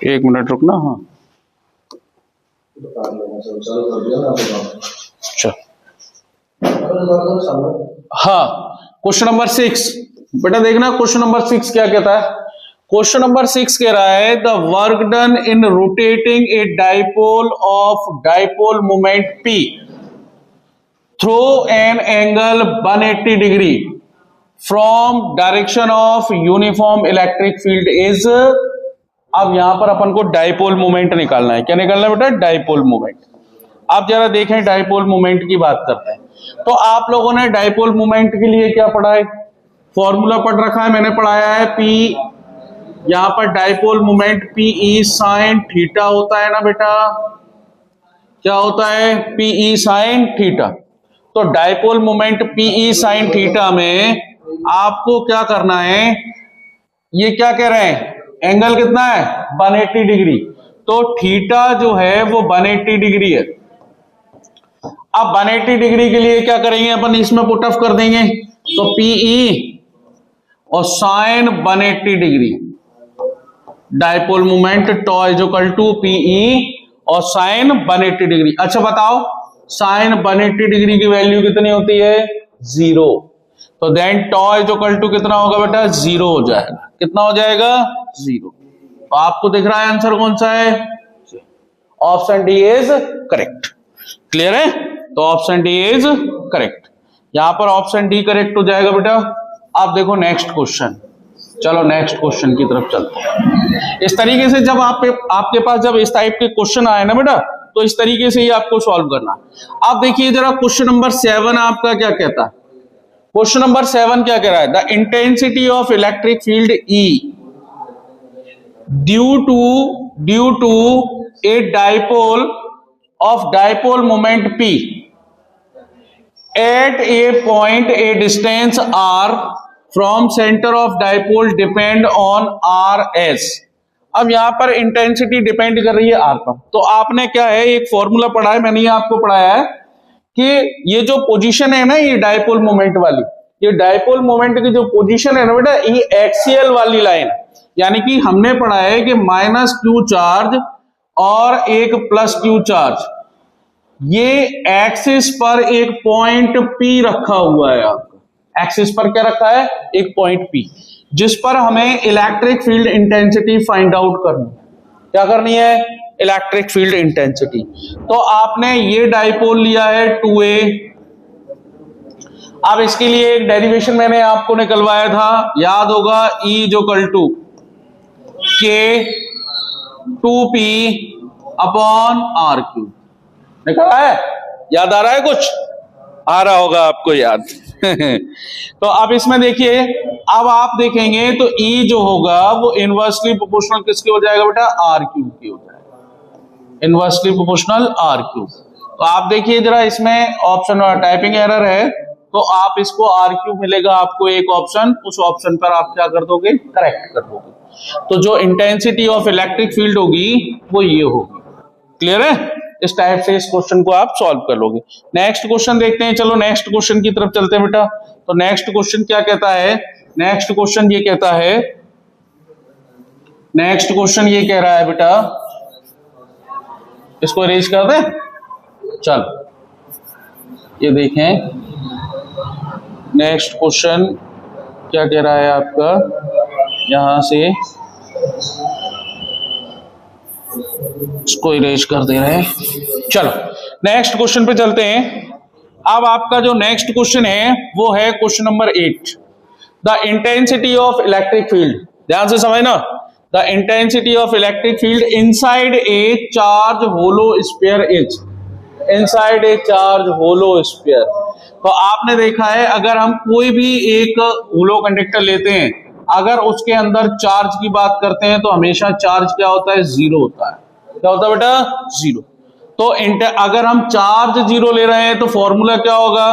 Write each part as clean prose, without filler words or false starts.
एक मिनट रुकना। हाँ चल, हाँ क्वेश्चन नंबर 6 बेटा देखना, क्वेश्चन नंबर 6 क्या कहता है। क्वेश्चन नंबर 6 कह रहा है the work done in rotating A dipole of dipole moment P through an angle 180 degree from direction of uniform electric field is. अब यहां पर अपन को डाइपोल मोमेंट निकालना है। क्या निकालना है बेटा? Dipole moment. आप जरा देखें, डाइपोल मोमेंट की बात करते हैं तो आप लोगों ने डाइपोल मोमेंट के लिए क्या पढ़ा है? फॉर्मूला पढ़ रखा है, मैंने पढ़ाया है P, यहां पर dipole moment PE sine theta होता है ना बेटा। क्या होता है? PE sine theta. तो dipole moment PE sine theta में आपको क्या करना है? ये क्या कह रहे हैं? एंगल कितना है? 180 डिग्री। तो थीटा जो है वो 180 डिग्री है। अब 180 डिग्री के लिए क्या करेंगे अपन? इसमें पुट ऑफ कर देंगे तो PE और sine 180 degree, dipole moment tau is equal to PE और साइन 180 डिग्री। अच्छा बताओ, साइन 180 डिग्री की वैल्यू कितनी होती है? 0। तो then tau is equal to कितना होगा बेटा? 0 हो जाएगा। कितना हो जाएगा? 0। तो आपको दिख रहा है आंसर कौन सा है? Option D is correct. Clear है? तो ऑप्शन डी इज करेक्ट। यहां पर ऑप्शन डी करेक्ट हो जाएगा बेटा। आप देखो नेक्स्ट क्वेश्चन। चलो नेक्स्ट क्वेश्चन की तरफ चलते हैं। इस तरीके से जब आपके पास जब इस टाइप के क्वेश्चन आए ना बेटा, तो इस तरीके से ही आपको सॉल्व करना। आप देखिए जरा क्वेश्चन नंबर 7 आपका क्या कहता है। क्वेश्चन नंबर 7 क्या कह रहा है? The intensity of electric field E due to a dipole of dipole moment P at a point a distance R from centre of dipole depend on RS। अब यहां पर इंटेंसिटी डिपेंड कर रही है R पर। तो आपने क्या है, एक फॉर्मूला पढ़ा है, मैंने ये आपको पढ़ाया है कि ये जो पोजीशन है ना, ये डाइपोल मोमेंट वाली, ये डाइपोल मोमेंट की जो पोजीशन है ना बेटा, ये एक्सियल वाली लाइन, यानी कि हमने पढ़ा है कि -q चार्ज और एक +q चार्ज, ये एक्सिस पर एक पॉइंट P रखा हुआ है। आपका एक्सिस पर क्या रखा है? एक पॉइंट P, जिस पर हमें electric field intensity find out करनी है। क्या करनी है? Electric field intensity. तो आपने ये डाइपोल लिया है 2A। अब इसके लिए एक डेरिवेशन मैंने आपको निकलवाया था, याद होगा, E जो equal to K 2P upon R3 निकला है। याद आ रहा है? कुछ आ रहा होगा आपको याद। तो अब इसमें देखिए, अब आप देखेंगे तो E जो होगा वो इनवर्सली प्रोपोर्शनल किसके हो जाएगा बेटा? R3 की हो जाएगा। Inversely proportional R3। तो आप देखिए जरा, इसमें ऑप्शन टाइपिंग एरर है, तो आप इसको R3 मिलेगा आपको एक ऑप्शन, उस ऑप्शन पर आप क्या कर दोगे? करेक्ट कर दोगे। तो जो इंटेंसिटी ऑफ इलेक्ट्रिक फील्ड होगी वो ये होगी। क्लियर है? इस टाइप से इस क्वेश्चन को आप सॉल्व कर लोगे। नेक्स्ट क्वेश्चन देखते हैं। चलो नेक्स्ट क्वेश्चन की तरफ चलते हैं बेटा। तो नेक्स्ट क्वेश्चन क्या कहता है? नेक्स्ट क्वेश्चन ये कहता है, नेक्स्ट क्वेश्चन ये कह रहा है बेटा, इसको अरेंज कर दे। चलो ये देखें, नेक्स्ट क्वेश्चन क्या कह रहा है आपका, यहां से इसको इरेज कर दे रहे हैं। चलो नेक्स्ट क्वेश्चन पे चलते हैं। अब आपका जो नेक्स्ट क्वेश्चन है वो है question number 8। The intensity of electric field, ध्यान से समझना, the intensity of electric field inside a charge hollow sphere is, inside a charge hollow sphere. तो आपने देखा है, अगर हम कोई भी एक होलो कंडक्टर लेते हैं, अगर उसके अंदर चार्ज की बात करते हैं तो हमेशा चार्ज क्या होता है? 0 होता है। क्या होता है बेटा? 0। तो अगर हम चार्ज 0 ले रहे हैं तो फॉर्मूला क्या होगा?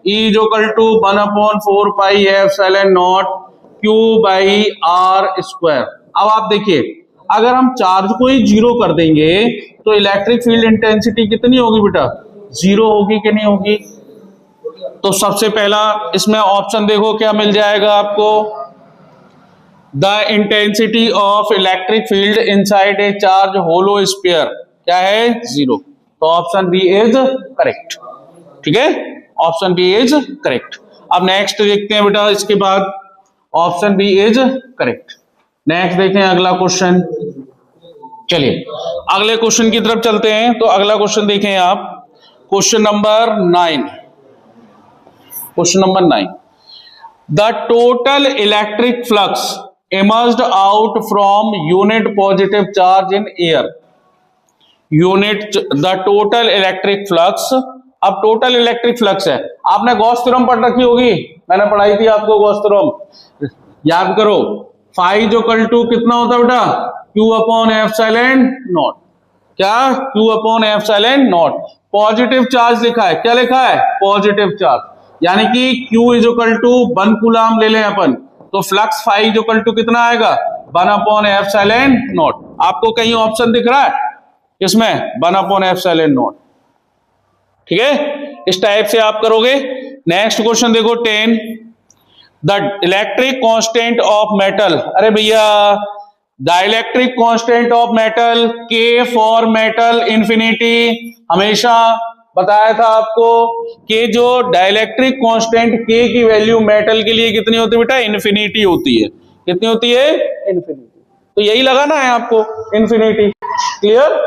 E जो equal to 1/4 pi epsilon naught Q by R square. अब आप देखिए, अगर हम चार्ज को ही 0 कर देंगे तो इलेक्ट्रिक फील्ड इंटेंसिटी कितनी होगी बेटा? 0 होगी कि नहीं होगी? तो सबसे पहला इसमें ऑप्शन देखो क्या मिल जाएगा आपको। The intensity of electric field inside a charge hollow sphere क्या है, 0। तो ऑप्शन बी इज करेक्ट। ठीक है, ऑप्शन बी इज करेक्ट। अब नेक्स्ट देखते हैं बेटा, इसके बाद option B is correct. Next देखें अगला क्वेश्चन। चलिए अगले क्वेश्चन की तरफ चलते हैं। तो अगला क्वेश्चन देखें आप, question number 9। Question number 9, the total electric flux emerged out from unit positive charge in air unit the total electric flux। अब टोटल इलेक्ट्रिक फ्लक्स है, आपने गॉस थ्योरम पढ़ रखी होगी, मैंने पढ़ाई थी आपको गॉस थ्योरम, याद करो। फाई जो कल टू कितना होता है बेटा, Q अपॉन एप्सिलॉन नॉट। क्या, Q upon epsilon not. Positive charge लिखा है, क्या लिखा है, पॉजिटिव चार्ज, यानी कि Q is equal to 1 coulomb ले लें अपन, तो flux phi is equal to कितना आएगा, 1 अपॉन एप्सिलॉन नॉट। आपको कहीं ऑप्शन दिख रहा है इसमें, 1 अपॉन एप्सिलॉन नॉट। ठीक है, इस टाइप से आप करोगे। नेक्स्ट क्वेश्चन देखो 10, the electric constant of metal. अरे भैया, the electric constant of metal के फॉर मेटल इंफिनिटी, हमेशा बताया था आपको कि जो डाइलेक्ट्रिक कांस्टेंट के की वैल्यू मेटल के लिए कितनी होती है बेटा, इन्फिनिटी होती है। कितनी होती है, इन्फिनिटी। तो यही लगाना है आपको, इन्फिनिटी। क्लियर।